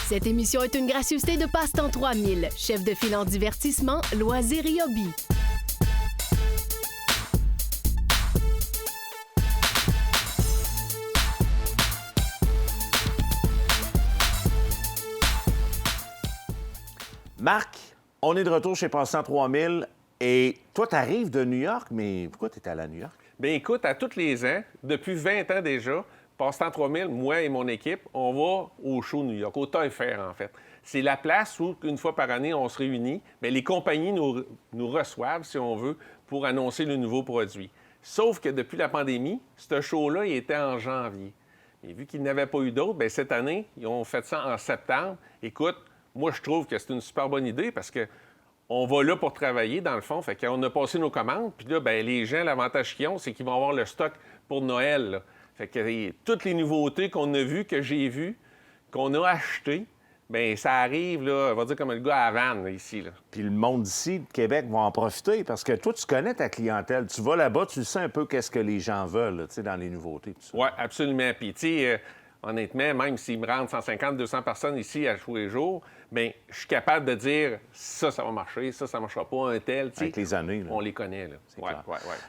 Cette émission est une gracieuseté de Passe-temps 3000, chef de file en divertissement, loisirs et hobby. Marc, on est de retour chez Passe-temps 3000 et toi, tu arrives de New York, mais pourquoi tu es allé à New York? Bien, écoute, à tous les ans, depuis 20 ans déjà, Passe-temps 3000, moi et mon équipe, on va au show New York, au Toy Fair, en fait. C'est la place où, une fois par année, on se réunit. Bien, les compagnies nous reçoivent, si on veut, pour annoncer le nouveau produit. Sauf que depuis la pandémie, ce show-là, il était en janvier. Et vu qu'il n'avait pas eu d'autres, bien, cette année, ils ont fait ça en septembre. Écoute, moi, je trouve que c'est une super bonne idée parce que on va là pour travailler, dans le fond. Fait qu'on a passé nos commandes. Puis là, bien, les gens, l'avantage qu'ils ont, c'est qu'ils vont avoir le stock pour Noël, là. Fait que toutes les nouveautés qu'on a vues, que j'ai vues, qu'on a achetées, bien, ça arrive, là, on va dire comme le gars à Havane, là, ici, là. Puis le monde d'ici, de Québec, va en profiter parce que toi, tu connais ta clientèle. Tu vas là-bas, tu sais un peu qu'est-ce que les gens veulent, tu sais, dans les nouveautés. Tout ça. Oui, absolument. Puis, tu sais, honnêtement, même s'ils me rendent 150, 200 personnes ici à tous les jours, bien, je suis capable de dire ça va marcher, ça ne marchera pas, un tel. Avec les années. Là. On les connaît, là. Oui.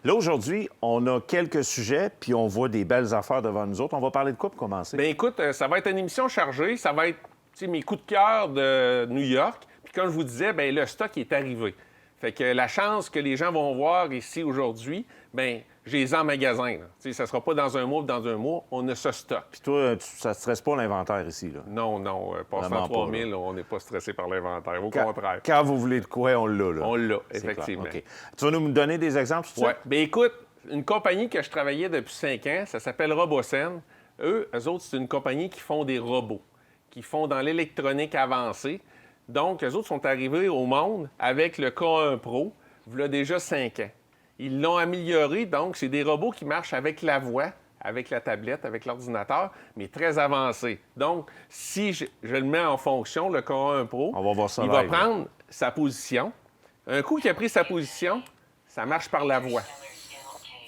Là, aujourd'hui, on a quelques sujets, puis on voit des belles affaires devant nous autres. On va parler de quoi pour commencer? Bien, écoute, ça va être une émission chargée. Ça va être, tu sais, mes coups de cœur de New York. Puis, comme je vous disais, bien, le stock est arrivé. Fait que la chance que les gens vont voir ici aujourd'hui, bien, j'ai les en magasin. Tu sais, ça ne sera pas dans un mois ou dans un mois. On a ce stock. Puis toi, ça ne stresse pas l'inventaire ici, là? Non, Passe-temps 3000, on n'est pas stressé par l'inventaire. Au contraire. Quand vous voulez de quoi, on l'a, là. On l'a, effectivement. Okay. Tu vas nous donner des exemples, tout ça? Oui. Bien, écoute, une compagnie que je travaillais depuis 5 ans, ça s'appelle Robosen. Eux autres, c'est une compagnie qui font des robots, qui font dans l'électronique avancée. Donc, eux autres sont arrivés au monde avec le K1 Pro, il y a déjà 5 ans. Ils l'ont amélioré, donc c'est des robots qui marchent avec la voix, avec la tablette, avec l'ordinateur, mais très avancés. Donc, si je le mets en fonction, le K1 Pro, on va voir ça il va prendre sa position. Un coup qu'il a pris sa position, ça marche par la voix.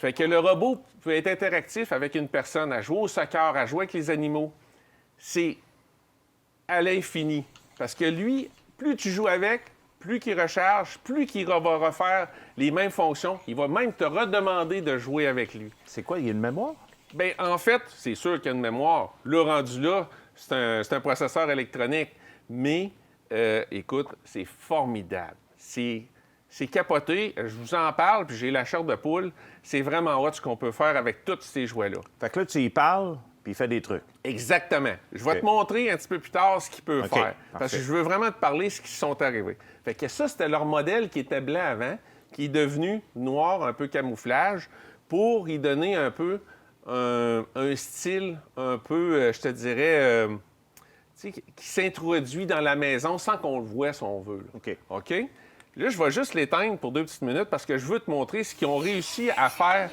Fait que le robot peut être interactif avec une personne, à jouer au soccer, à jouer avec les animaux. C'est à l'infini. Parce que lui, plus tu joues avec, plus qu'il recharge, plus qu'il va refaire les mêmes fonctions. Il va même te redemander de jouer avec lui. C'est quoi, il y a une mémoire? Bien, en fait, c'est sûr qu'il y a une mémoire. Le rendu là, c'est un processeur électronique. Mais, écoute, c'est formidable. C'est capoté. Je vous en parle, puis j'ai la chair de poule. C'est vraiment hot ce qu'on peut faire avec tous ces jouets-là. Fait que là, tu y parles, puis il fait des trucs. Exactement. Je vais te montrer un petit peu plus tard ce qu'il peut faire. Parce que je veux vraiment te parler de ce qui sont arrivés. Fait que ça, c'était leur modèle qui était blanc avant, qui est devenu noir, un peu camouflage, pour y donner un peu un style un peu, je te dirais, qui s'introduit dans la maison sans qu'on le voie si on veut. Là. OK? Là, je vais juste l'éteindre pour 2 petites minutes parce que je veux te montrer ce qu'ils ont réussi à faire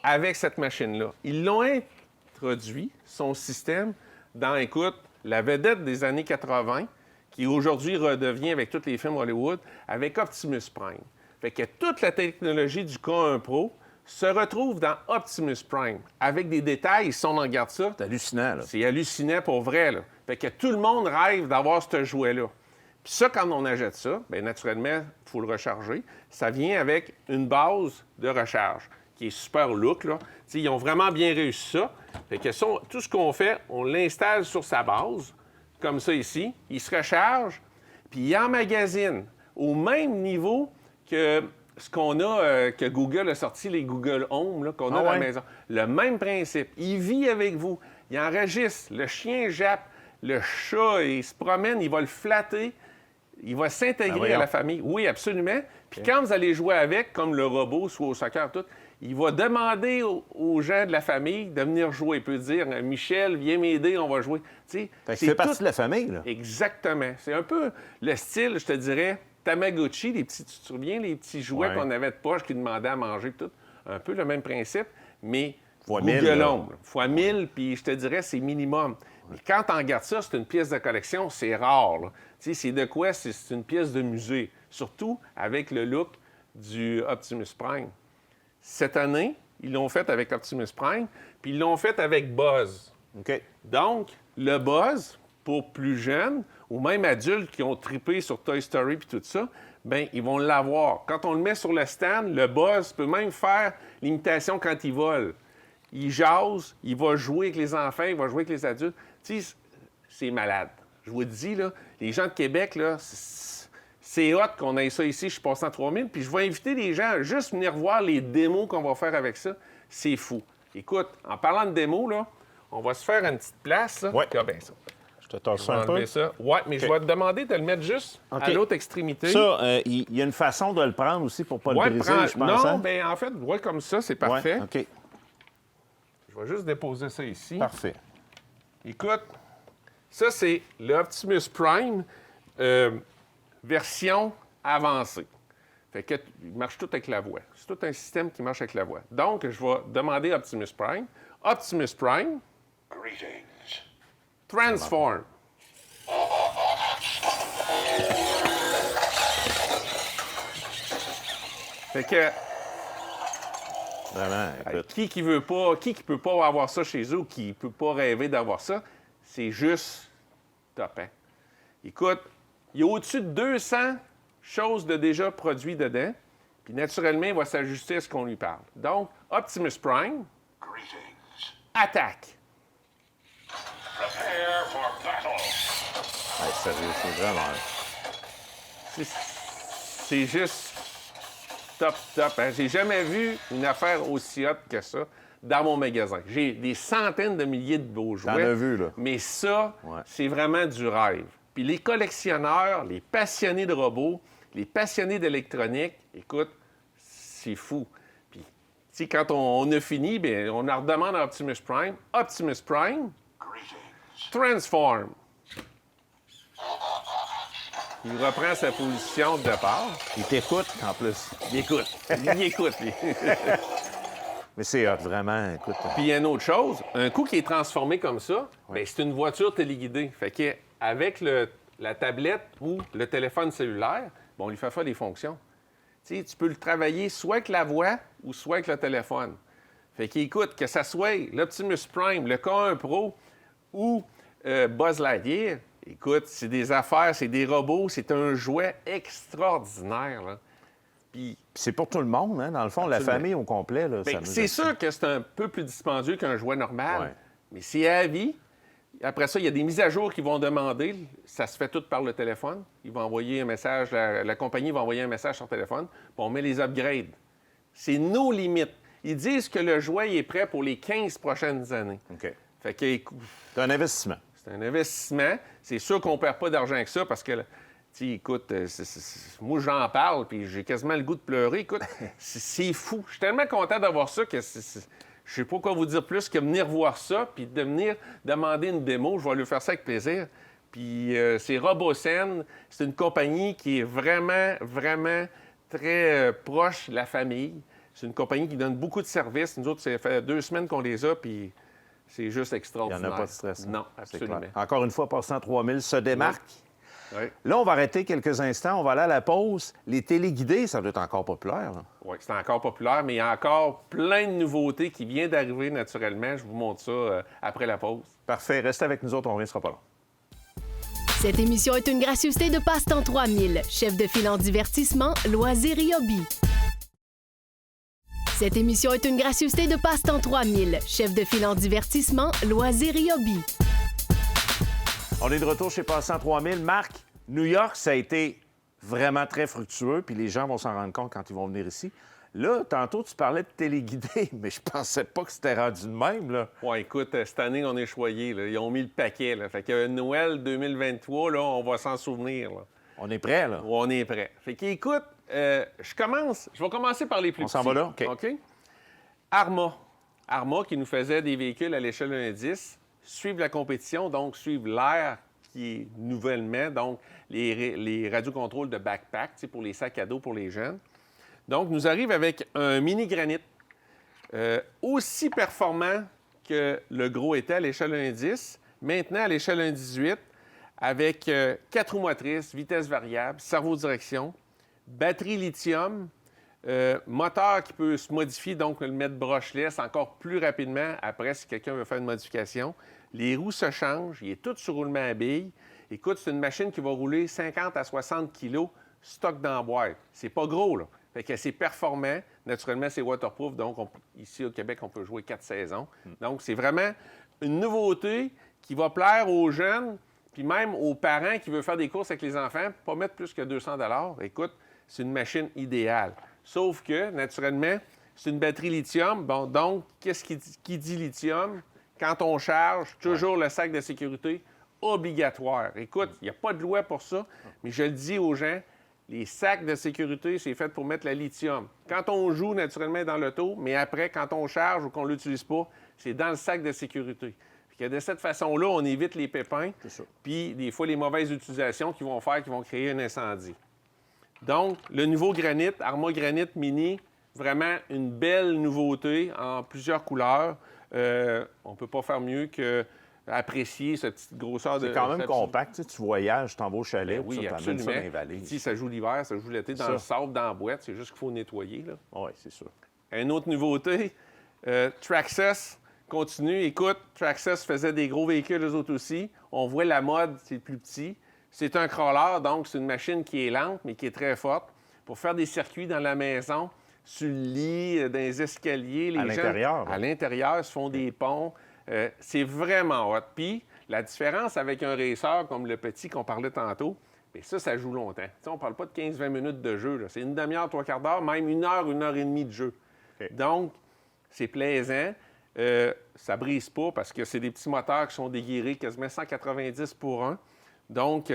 avec cette machine-là. Ils l'ont introduit, son système, dans, écoute, la vedette des années 80, qui aujourd'hui redevient avec tous les films Hollywood, avec Optimus Prime. Fait que toute la technologie du K1 Pro se retrouve dans Optimus Prime, avec des détails, si on en regarde ça. C'est hallucinant, là. C'est hallucinant pour vrai, là. Fait que tout le monde rêve d'avoir ce jouet-là. Puis ça, quand on achète ça, bien naturellement, il faut le recharger. Ça vient avec une base de recharge qui est super look, là. T'sais, ils ont vraiment bien réussi ça. Fait que ça, tout ce qu'on fait, on l'installe sur sa base, comme ça ici. Il se recharge, puis il emmagasine au même niveau que ce qu'on a, que Google a sorti, les Google Home, là, qu'on a dans la maison. Le même principe. Il vit avec vous. Il enregistre. Le chien jappe. Le chat, il se promène, il va le flatter. Il va s'intégrer à la famille. Oui, absolument. Puis quand vous allez jouer avec, comme le robot, soit au soccer, tout, il va demander aux gens de la famille de venir jouer. Il peut dire « Michel, viens m'aider, on va jouer. » Fait que c'est partie de la famille, là. Exactement. C'est un peu le style, je te dirais, Tamagotchi, les petits, tu te souviens, les petits jouets qu'on avait de poche qui demandaient à manger, tout. Un peu le même principe, mais Google Home. Fois 1000, puis je te dirais, c'est minimum. Mais quand tu regardes ça, c'est une pièce de collection, c'est rare. Tu sais, c'est de quoi? C'est une pièce de musée. Surtout avec le look du Optimus Prime. Cette année, ils l'ont fait avec Optimus Prime, puis ils l'ont fait avec Buzz. OK. Donc, le Buzz, pour plus jeunes ou même adultes qui ont trippé sur Toy Story puis tout ça, bien, ils vont l'avoir. Quand on le met sur le stand, le Buzz peut même faire l'imitation quand il vole. Il jase, il va jouer avec les enfants, il va jouer avec les adultes. Tu sais, c'est malade. Je vous le dis, là, les gens de Québec, là, c'est hot qu'on ait ça ici. Je suis passé en 3000. Puis je vais inviter les gens à juste venir voir les démos qu'on va faire avec ça. C'est fou. Écoute, en parlant de démos, là, on va se faire une petite place. Là. Oui. Ah, ben ça. Je te tasse ça un peu. Ça. Oui, mais je vais te demander de le mettre juste à l'autre extrémité. Ça, il y a une façon de le prendre aussi pour ne pas le briser, je pense. Non, bien, en fait, ouais, comme ça, c'est parfait. Ouais, OK. Je vais juste déposer ça ici. Parfait. Écoute, ça, c'est l'Optimus Prime version avancée. Fait que, il marche tout avec la voix. C'est tout un système qui marche avec la voix. Donc, je vais demander à Optimus Prime. Optimus Prime. Greetings. Transform. Fait que, Vraiment, écoute. qui veut pas, qui peut pas avoir ça chez eux ou qui peut pas rêver d'avoir ça, c'est juste top, hein? Écoute, il y a au-dessus de 200 choses de déjà produits dedans, puis naturellement, il va s'ajuster à ce qu'on lui parle. Donc, Optimus Prime, Greetings. attaque. Prepare for battle. Ouais, sérieux, c'est vraiment... C'est juste top, top. Hein? J'ai jamais vu une affaire aussi hot que ça dans mon magasin. J'ai des centaines de milliers de beaux jouets. T'en as vu, là. Mais ça, Ouais. c'est vraiment du rêve. Puis les collectionneurs, les passionnés de robots, les passionnés d'électronique, écoute, c'est fou. Puis, tu sais, quand on a fini, bien, on leur demande à Optimus Prime, Optimus Prime, Greetings. transform. Il reprend sa position de départ. Il t'écoute, en plus. Il écoute. Il écoute, lui. Mais c'est hot, vraiment, écoute. Puis il y a une autre chose. Un coup qui est transformé comme ça, bien, c'est une voiture téléguidée. Fait qu'avec la tablette ou le téléphone cellulaire, bon, on lui fait faire des fonctions. Tu sais, tu peux le travailler soit avec la voix ou soit avec le téléphone. Fait qu'écoute, que ça soit l'Optimus Prime, le K1 Pro ou Buzz Lightyear, écoute, c'est des affaires, c'est des robots, c'est un jouet extraordinaire, là. Puis, C'est pour tout le monde, hein? Dans le fond, la Absolument. famille au complet, là, bien, ça c'est sûr que c'est un peu plus dispendieux qu'un jouet normal, Ouais. mais c'est à vie. Après ça, il y a des mises à jour qui vont demander. Ça se fait tout par le téléphone. Ils vont envoyer un message, la compagnie va envoyer un message sur téléphone, puis on met les upgrades. C'est nos limites. Ils disent que le jouet est prêt pour les 15 prochaines années. OK. Fait que, écoute, C'est un investissement. c'est un investissement. C'est sûr qu'on ne perd pas d'argent avec ça parce que, tu sais, écoute, moi, j'en parle puis j'ai quasiment le goût de pleurer. Écoute, c'est fou. Je suis tellement content d'avoir ça que je sais pas quoi vous dire plus que venir voir ça puis de venir demander une démo. Je vais lui faire ça avec plaisir. Puis c'est Robocen. C'est une compagnie qui est vraiment, vraiment très proche de la famille. C'est une compagnie qui donne beaucoup de services. Nous autres, ça fait 2 semaines qu'on les a, puis c'est juste Il n'y extraordinaire. en a pas de stress. hein? Non, C'est absolument. clair. Encore une fois, Passant 3000 se démarque. Oui, Là, on va arrêter quelques instants. On va aller à la pause. Les téléguidés, ça doit être encore populaire, là. oui, c'est encore populaire, mais il y a encore plein de nouveautés qui viennent d'arriver naturellement. Je vous montre ça après la pause. Parfait. Restez avec nous autres, on ne sera pas long. Cette émission est une gracieuseté de Passe-temps 3000, chef de file en divertissement, loisirs et hobbies. Cette émission est une gracieuseté de Passe-temps 3000, chef de file en divertissement, loisirs et hobbies. On est de retour chez Passant 3000. Marc, New York, ça a été vraiment très fructueux, puis les gens vont s'en rendre compte quand ils vont venir ici. Là, tantôt, tu parlais de téléguidé, mais je pensais pas que c'était rendu de même, là. Oui, écoute, cette année, on est choyés. Là. Ils ont mis le paquet. Là. Fait que Noël 2023, là, on va s'en souvenir. Là. On est prêt, là. On est prêt. Fait qu'écoute, je vais commencer par les plus On petits. s'en va là? OK. Arma. Arma, qui nous faisait des véhicules à l'échelle 1-10, suivent la compétition, donc suivent l'air qui est nouvellement, donc les radiocontrôles de backpack, tu sais, pour les sacs à dos pour les jeunes. Donc, nous arrive avec un mini granit aussi performant que le gros était à l'échelle 1-10, maintenant à l'échelle 1-18, avec 4 roues motrices, vitesse variable, cerveau-direction, batterie lithium, moteur qui peut se modifier, donc le mettre brushless encore plus rapidement après si quelqu'un veut faire une modification. Les roues se changent. Il est tout sur roulement à billes. Écoute, c'est une machine qui va rouler 50 à 60 kilos stock dans la boîte. C'est pas gros, là. Fait que c'est performant. Naturellement, c'est waterproof. Donc, ici, au Québec, on peut jouer 4 saisons. Donc, c'est vraiment une nouveauté qui va plaire aux jeunes, puis même aux parents qui veulent faire des courses avec les enfants, pas mettre plus que 200 $. Écoute, c'est une machine idéale. Sauf que, naturellement, c'est une batterie lithium. Bon, donc, qu'est-ce qui dit lithium? Quand on charge, toujours le sac de sécurité obligatoire. Écoute, il n'y a pas de loi pour ça, mais je le dis aux gens, les sacs de sécurité, c'est fait pour mettre le lithium. Quand on joue, naturellement, dans l'auto, mais après, quand on charge ou qu'on ne l'utilise pas, c'est dans le sac de sécurité. Puis que de cette façon-là, on évite les pépins, puis des fois les mauvaises utilisations qui vont créer un incendie. Donc, le nouveau Granit, Arma Granit Mini, vraiment une belle nouveauté en plusieurs couleurs. On ne peut pas faire mieux qu'apprécier cette petite grosseur de... C'est quand même compact. Tu voyages, tu t'en vas au chalet, Oui, tu amènes ça dans les valises. Ici, ça joue l'hiver, ça joue l'été, dans le sable, dans la boîte. C'est juste qu'il faut nettoyer. Oui, c'est sûr. Une autre nouveauté, Traxxas continue. Écoute, Traxxas faisait des gros véhicules, eux autres aussi. On voit la mode, c'est plus petit. C'est un crawler, donc c'est une machine qui est lente, mais qui est très forte. Pour faire des circuits dans la maison, sur le lit, dans les escaliers. Les à gens, l'intérieur? à l'intérieur, se font des ponts. C'est vraiment hot. Puis, la différence avec un racer comme le petit qu'on parlait tantôt, bien ça joue longtemps. T'sais, on ne parle pas de 15-20 minutes de jeu. Là. C'est une demi-heure, 3/4 d'heure, même 1 heure et demie de jeu. Okay. Donc, c'est plaisant. Ça brise pas parce que c'est des petits moteurs qui sont déguirés quasiment 190 pour 1. Donc,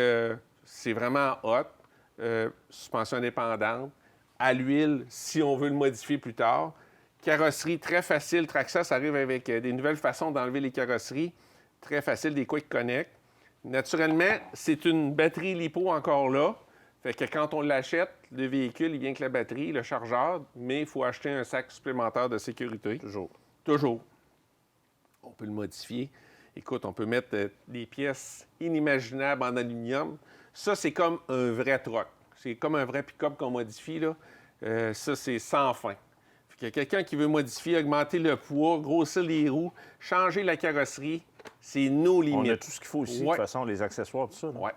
c'est vraiment hot. Suspension indépendante. À l'huile, si on veut le modifier plus tard. Carrosserie très facile. Traxxas arrive avec des nouvelles façons d'enlever les carrosseries. Très facile, des Quick Connect. Naturellement, c'est une batterie LiPo encore là. Fait que quand on l'achète, le véhicule, il vient avec la batterie, le chargeur, mais il faut acheter un sac supplémentaire de sécurité. Toujours. Toujours. On peut le modifier. Écoute, on peut mettre des pièces inimaginables en aluminium. Ça, c'est comme un vrai truck. C'est comme un vrai pick-up qu'on modifie, là. Ça, c'est sans fin. Fait qu'il y a quelqu'un qui veut modifier, augmenter le poids, grossir les roues, changer la carrosserie, c'est nos limites. On a tout ce qu'il faut ici, de toute façon, les accessoires, tout ça. Oui.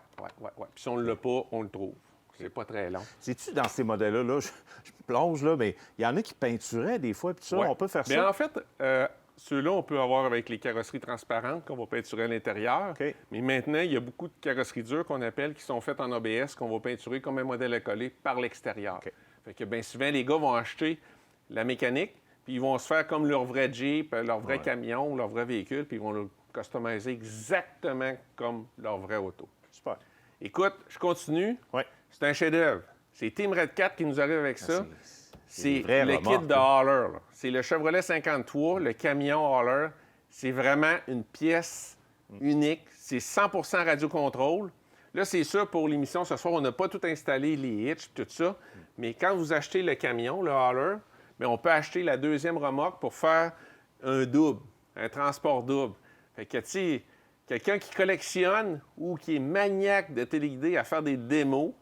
Puis si on ne l'a pas, on le trouve. C'est pas très long. Sais-tu, dans ces modèles-là, je me plonge, là, mais il y en a qui peinturaient des fois, puis ça, on peut faire Bien, ça. en fait, ceux-là, on peut avoir avec les carrosseries transparentes qu'on va peinturer à l'intérieur. OK. Mais maintenant, il y a beaucoup de carrosseries dures qu'on appelle, qui sont faites en ABS, qu'on va peinturer comme un modèle à coller par l'extérieur. OK. Fait que bien souvent, les gars vont acheter la mécanique, puis ils vont se faire comme leur vrai Jeep, leur vrai camion, leur vrai véhicule, puis ils vont le customiser exactement comme leur vrai auto. Super. Écoute, je continue. Oui. C'est un chef-d'œuvre. C'est Team Red Cat qui nous arrive avec ça. C'est vrai le remorque, kit de hauler. C'est le Chevrolet 53, le camion hauler. C'est vraiment une pièce unique. C'est 100% radiocontrôle. Là, c'est sûr, pour l'émission ce soir, on n'a pas tout installé, les hitches, tout ça. Mais quand vous achetez le camion, le hauler, bien, on peut acheter la deuxième remorque pour faire un double, un transport double. Fait que, tu sais, quelqu'un qui collectionne ou qui est maniaque de téléguidé à faire des démos,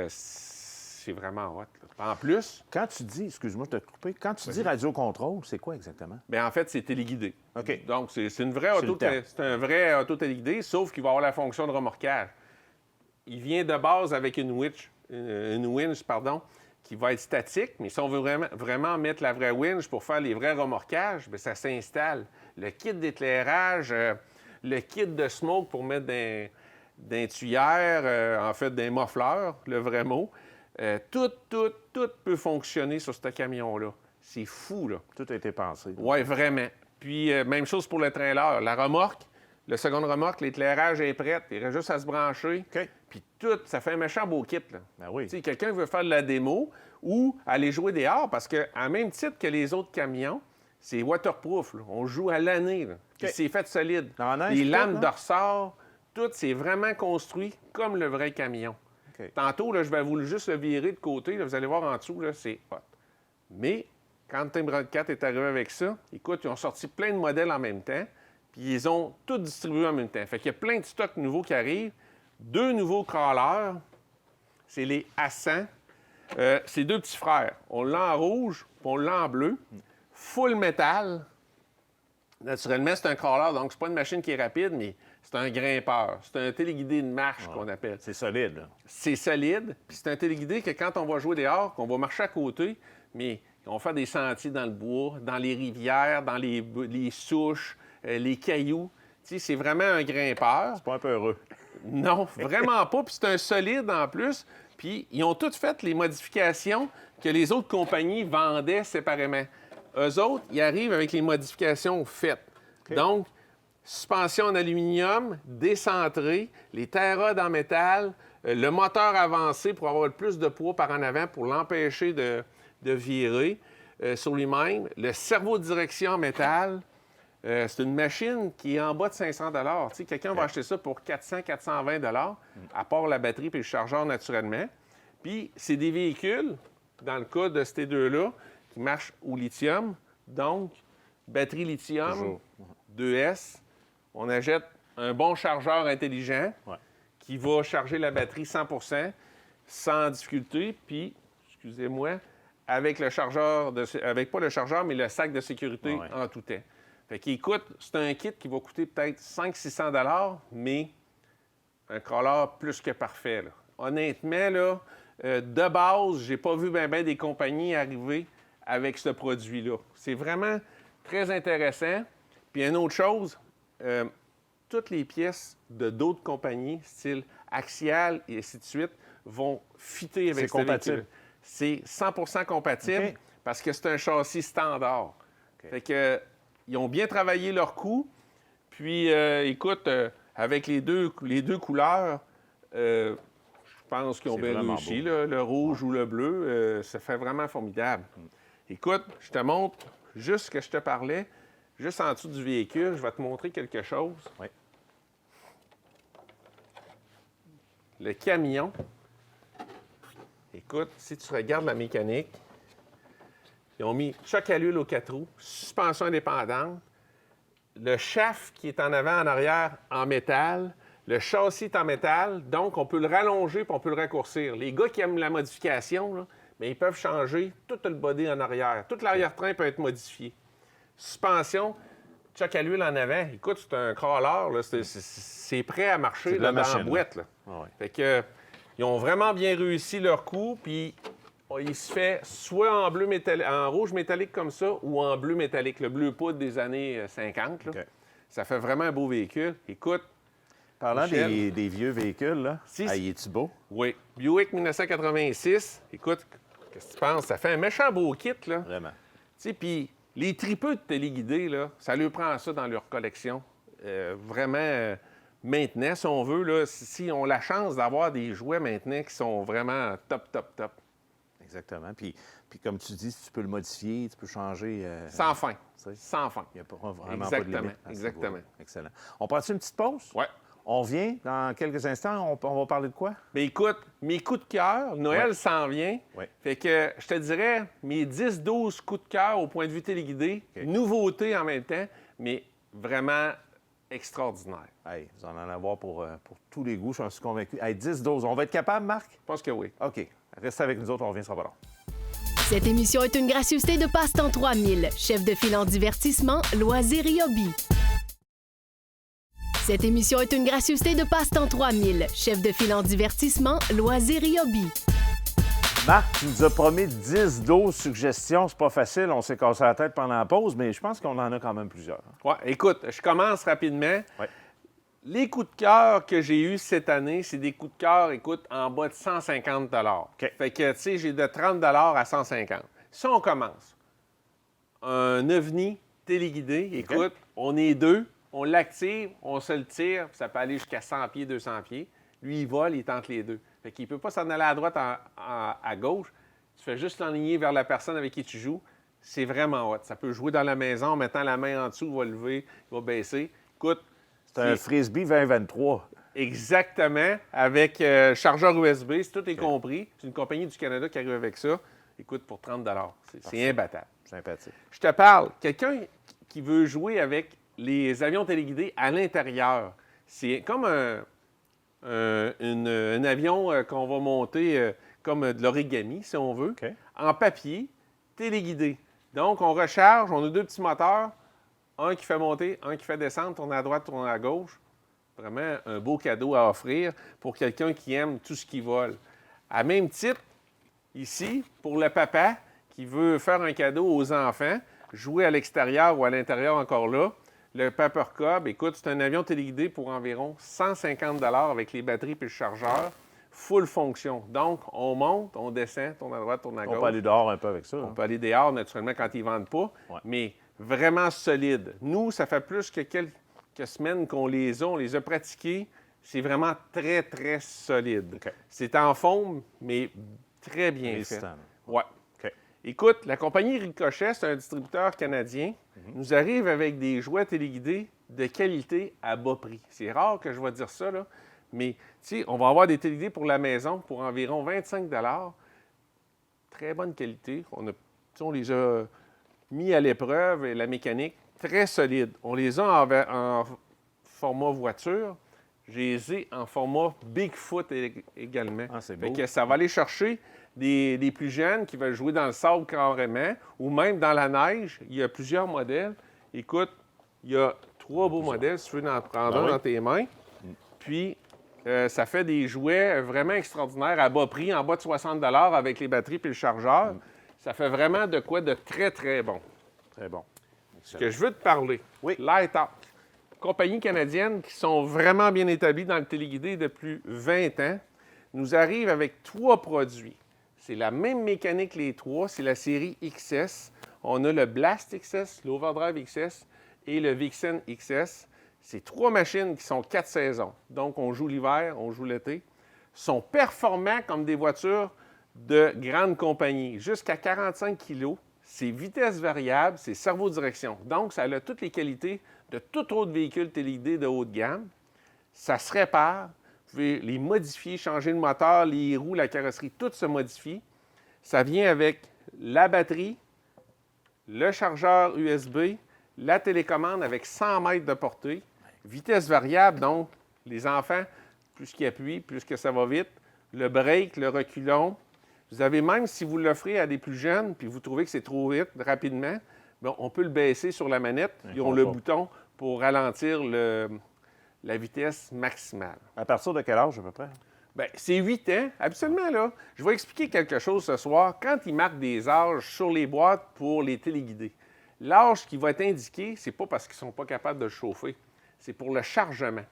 c'est vraiment hot. Là. En plus... Quand tu dis, excuse-moi de te couper, quand tu dis radiocontrôle, c'est quoi exactement? Bien, en fait, c'est téléguidé. OK. Donc, c'est une vraie auto, c'est un vrai auto téléguidé, sauf qu'il va avoir la fonction de remorquage. Il vient de base avec une winch, qui va être statique, mais si on veut vraiment mettre la vraie winch pour faire les vrais remorquages, bien, ça s'installe. Le kit d'éclairage, le kit de smoke pour mettre d'un tuyère, en fait, d'un muffleur, le vrai mot. Tout peut fonctionner sur ce camion-là. C'est fou, là. Tout a été pensé. Oui, vraiment. Puis, même chose pour le trailer. La remorque, le second remorque, l'éclairage est prêt. Il reste juste à se brancher. OK. Puis tout, ça fait un méchant beau kit, là. Ben oui. Tu sais, quelqu'un veut faire de la démo ou aller jouer dehors parce qu'à même titre que les autres camions, c'est waterproof, là. On joue à l'année, là. Puis c'est fait solide. Dans la neige, Les lames tout, de ressort, tout, c'est vraiment construit comme le vrai camion. OK. Tantôt, là, je vais vous juste le virer de côté. Là, vous allez voir en dessous, là, c'est hot. Mais quand Team Red Cat est arrivé avec ça, écoute, ils ont sorti plein de modèles en même temps, puis ils ont tout distribué en même temps. Fait qu'il y a plein de stocks nouveaux qui arrivent. 2 nouveaux crawlers, c'est les A100. C'est 2 petits frères. On l'a en rouge, puis on l'a en bleu. Full métal. Naturellement, c'est un crawler, donc c'est pas une machine qui est rapide, mais c'est un grimpeur. C'est un téléguidé de marche qu'on appelle. C'est solide, là. C'est solide, puis c'est un téléguidé que quand on va jouer dehors, qu'on va marcher à côté, mais on va faire des sentiers dans le bois, dans les rivières, dans les souches, les cailloux. Tu sais, c'est vraiment un grimpeur. C'est pas un peu heureux. Non, vraiment pas. Puis c'est un solide en plus. Puis ils ont toutes fait les modifications que les autres compagnies vendaient séparément. Eux autres, ils arrivent avec les modifications faites. Donc, suspension en aluminium, décentrée, les tie rods en métal, le moteur avancé pour avoir le plus de poids par en avant pour l'empêcher de virer sur lui-même, le cerveau de direction en métal. C'est une machine qui est en bas de 500 $. Tu sais, quelqu'un va acheter ça pour 400-420 $, à part la batterie et le chargeur naturellement. Puis, c'est des véhicules, dans le cas de ces deux-là, qui marchent au lithium. Donc, batterie lithium, Toujours. 2S. On achète un bon chargeur intelligent Ouais. qui va charger la batterie 100 sans difficulté. Puis, excusez-moi, avec le chargeur, avec pas le chargeur, mais le sac de sécurité Ouais. en tout temps. Fait qu'il coûte, c'est un kit qui va coûter peut-être 500-600 $, mais un crawler plus que parfait, là. Honnêtement, là, de base, j'ai pas vu ben des compagnies arriver avec ce produit-là. C'est vraiment très intéressant. Puis une autre chose, toutes les pièces de d'autres compagnies, style Axial et ainsi de suite, vont fitter avec C'est compatible. véhicule. C'est 100 compatible OK. parce que c'est un châssis standard. OK. Fait que, ils ont bien travaillé leur coût. Puis, écoute, avec les deux couleurs, je pense qu'ils ont C'est bien vraiment réussi, beau. là, le rouge ou le bleu. Ça fait vraiment formidable. Écoute, je te montre juste ce que je te parlais, juste en dessous du véhicule. Je vais te montrer quelque chose. Oui. Le camion. Écoute, si tu regardes la mécanique, ils ont mis choc à l'huile aux 4 roues, suspension indépendante, le shaft qui est en avant, en arrière, en métal, le châssis est en métal, donc on peut le rallonger puis on peut le raccourcir. Les gars qui aiment la modification, là, bien, ils peuvent changer tout le body en arrière. Tout l'arrière-train peut être modifié. Suspension, choc à l'huile en avant. Écoute, c'est un crawler, là, c'est prêt à marcher C'est de la là, dans machine, la boîte. Là. Ah ouais. Fait que, ils ont vraiment bien réussi leur coup, puis il se fait soit en bleu en rouge métallique comme ça ou en bleu métallique, le bleu poudre des années 50. Là. OK. Ça fait vraiment un beau véhicule. Écoute, Parlant Michel. des vieux véhicules, là, Si- il est-tu beau? oui, Buick 1986, écoute, qu'est-ce que tu penses? Ça fait un méchant beau kit, là. Tu Vraiment. sais, puis les tripeux de téléguidés, là, ça leur prend ça dans leur collection. Vraiment, maintenant, si on veut, là, si on a la chance d'avoir des jouets maintenant qui sont vraiment top. Exactement. Puis comme tu dis, si tu peux le modifier, tu peux changer. Sans fin. sais. Sans fin. Il n'y a pas, vraiment pas de Exactement, limite. à ce exactement. niveau-là. Excellent. On prend-tu une petite pause? Ouais. On revient dans quelques instants. On va parler de quoi? Mais écoute, mes coups de cœur, Noël Ouais. s'en vient. Ouais. Fait que je te dirais mes 10-12 coups de cœur au point de vue téléguidé, OK. nouveautés en même temps, mais vraiment extraordinaire. Hey, vous en avoir pour tous les goûts, j'en suis convaincu. Hey, 10-12, on va être capable, Marc? Je pense que oui. OK. Restez avec nous autres, on revient, ça sera pas long. Cette émission est une gracieuseté de Passe-Temps 3000, chef de file en divertissement, loisirs et hobby. Cette émission est une gracieuseté de Passe-Temps 3000, chef de file en divertissement, loisirs et hobby. Marc, tu nous as promis 10-12 suggestions. C'est pas facile, on s'est cassé la tête pendant la pause, mais je pense qu'on en a quand même plusieurs. Ouais, écoute, je commence rapidement. Ouais. Les coups de cœur que j'ai eus cette année, c'est des coups de cœur, écoute, en bas de 150 OK. Fait que, tu sais, j'ai de 30 à 150. Si on commence, un ovni téléguidé, écoute, on est deux, on l'active, on se le tire, puis ça peut aller jusqu'à 100 pieds, 200 pieds. Lui, il vole, il tente les deux. Fait qu'il ne peut pas s'en aller à droite, à gauche. Tu fais juste l'enligner vers la personne avec qui tu joues. C'est vraiment hot. Ça peut jouer dans la maison en mettant la main en dessous, il va lever, il va baisser. Écoute, C'est un Frisbee 2023. exactement, avec chargeur USB, si tout est compris. C'est une compagnie du Canada qui arrive avec ça. Écoute, pour 30 c'est imbattable. Sympathique. Je te parle, quelqu'un qui veut jouer avec les avions téléguidés à l'intérieur. C'est comme un avion qu'on va monter comme de l'origami, si on veut, OK. en papier, téléguidé. Donc, on recharge, on a deux petits moteurs, un qui fait monter, un qui fait descendre, tourner à droite, tourner à gauche. Vraiment un beau cadeau à offrir pour quelqu'un qui aime tout ce qui vole. À même titre, ici, pour le papa qui veut faire un cadeau aux enfants, jouer à l'extérieur ou à l'intérieur encore là, le Pepper Cub, écoute, c'est un avion téléguidé pour environ 150 $ avec les batteries et le chargeur. Full fonction. Donc, on monte, on descend, tourne à droite, tourne à gauche. On peut aller dehors un peu avec ça. On peut aller dehors, naturellement, quand ils ne vendent pas, mais vraiment solide. Nous, ça fait plus que quelques semaines qu'on les a. On les a pratiqués. C'est vraiment très, très solide. OK. C'est en forme, mais très bien fait. Résistant. Ouais. OK. Écoute, la compagnie Ricochet, c'est un distributeur canadien, nous arrive avec des jouets téléguidés de qualité à bas prix. C'est rare que je vais dire ça, là. Mais, tu sais, on va avoir des téléguidés pour la maison pour environ 25 $. Très bonne qualité. On les a mis à l'épreuve et la mécanique, très solide. On les a en format voiture. Je les ai en format Bigfoot également. Ah, c'est Fait beau. que ça va aller chercher des plus jeunes qui veulent jouer dans le sable carrément ou même dans la neige. Il y a plusieurs modèles. Écoute, il y a 3 beaux modèles, si tu veux en prendre un dans tes mains. Puis, ça fait des jouets vraiment extraordinaires à bas prix, en bas de 60 $ avec les batteries et le chargeur. Ça fait vraiment de quoi de très, très bon. Très bon. Ce que je veux te parler, Lighthawk, compagnie canadienne qui sont vraiment bien établies dans le téléguidé depuis 20 ans, nous arrive avec 3 produits. C'est la même mécanique les 3, c'est la série XS. On a le Blast XS, l'Overdrive XS et le Vixen XS. C'est 3 machines qui sont 4 saisons. Donc, on joue l'hiver, on joue l'été. Sont performants comme des voitures de grande compagnie, jusqu'à 45 kg. C'est vitesse variable, c'est servo-direction. Donc, ça a toutes les qualités de tout autre véhicule téléguidé de haut de gamme. Ça se répare. Vous pouvez les modifier, changer le moteur, les roues, la carrosserie, tout se modifie. Ça vient avec la batterie, le chargeur USB, la télécommande avec 100 mètres de portée. Vitesse variable, donc, les enfants, plus qu'ils appuient, plus que ça va vite. Le break, le reculon. Vous avez même, si vous l'offrez à des plus jeunes, puis vous trouvez que c'est trop vite, rapidement, bien, on peut le baisser sur la manette. Ils ont le bouton pour ralentir la vitesse maximale. À partir de quel âge, à peu près? Bien, c'est 8 ans. Absolument, là. Je vais expliquer quelque chose ce soir. Quand ils marquent des âges sur les boîtes pour les téléguidés, l'âge qui va être indiqué, c'est pas parce qu'ils ne sont pas capables de le chauffer. C'est pour le chargement.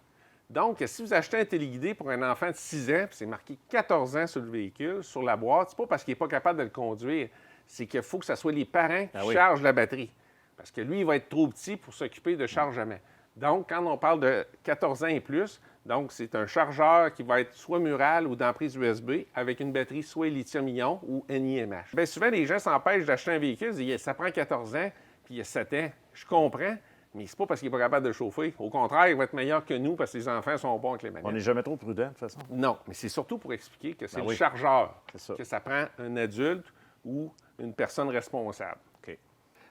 Donc, si vous achetez un téléguidé pour un enfant de 6 ans, puis c'est marqué 14 ans sur le véhicule, sur la boîte, c'est pas parce qu'il n'est pas capable de le conduire, c'est qu'il faut que ce soit les parents qui chargent la batterie. Parce que lui, il va être trop petit pour s'occuper de chargement. Donc, quand on parle de 14 ans et plus, donc c'est un chargeur qui va être soit mural ou d'emprise USB avec une batterie soit lithium-ion ou NiMH. Bien, souvent, les gens s'empêchent d'acheter un véhicule, ils disent, ça prend 14 ans, puis il y a 7 ans. Je comprends. Mais c'est pas parce qu'il n'est pas capable de chauffer. Au contraire, il va être meilleur que nous parce que les enfants sont bons avec les manettes. On n'est jamais trop prudent, de toute façon. Non, mais c'est surtout pour expliquer que c'est le chargeur, ça. que ça prend un adulte ou une personne responsable. OK.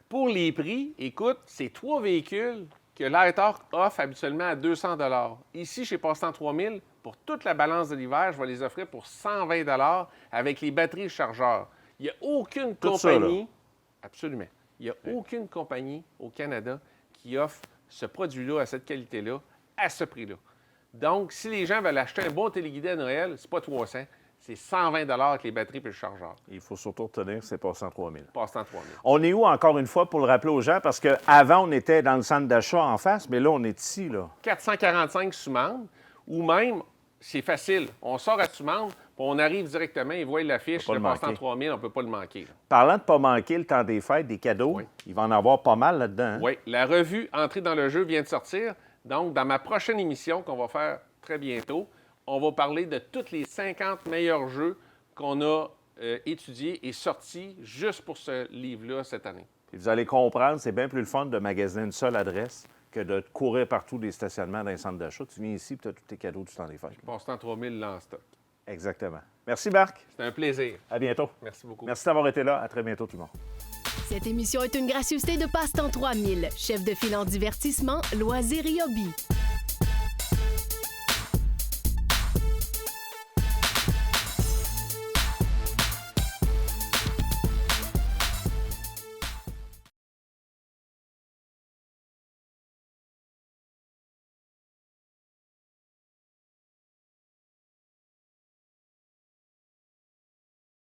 Pour les prix, écoute, c'est 3 véhicules que Lighthawk offre habituellement à 200 $. Ici, chez Passe-Temps 3000, pour toute la balance de l'hiver, je vais les offrir pour 120 $ avec les batteries et chargeurs. Il n'y a aucune compagnie... Absolument. Il n'y a aucune compagnie au Canada qui offre ce produit-là à cette qualité-là, à ce prix-là. Donc, si les gens veulent acheter un bon téléguidé à Noël, c'est pas 300, c'est 120 $ avec les batteries et le chargeur. Il faut surtout retenir que c'est Passe-Temps 3000. Passe-Temps 3000. On est où, encore une fois, pour le rappeler aux gens? Parce qu'avant, on était dans le centre d'achat en face, mais là, on est ici, là. 445 Soumande, ou même, c'est facile, on sort à Soumande, puis on arrive directement, ils voient l'affiche, le Passe-Temps 3000, on ne peut pas le manquer. Là. Parlant de ne pas manquer le temps des fêtes, des cadeaux, il va en avoir pas mal là-dedans. Hein? Oui, la revue Entrée dans le jeu vient de sortir. Donc, dans ma prochaine émission qu'on va faire très bientôt, on va parler de tous les 50 meilleurs jeux qu'on a étudiés et sortis juste pour ce livre-là cette année. Et vous allez comprendre, c'est bien plus le fun de magasiner une seule adresse que de courir partout des stationnements dans les centres d'achat. Tu viens ici et tu as tous tes cadeaux du temps des fêtes. Passe-Temps 3000 là en stock. Exactement. Merci, Marc. C'était un plaisir. À bientôt. Merci beaucoup. Merci d'avoir été là. À très bientôt, tout le monde. Cette émission est une gracieuseté de Passe-Temps 3000, chef de file en divertissement, loisirs et hobbies.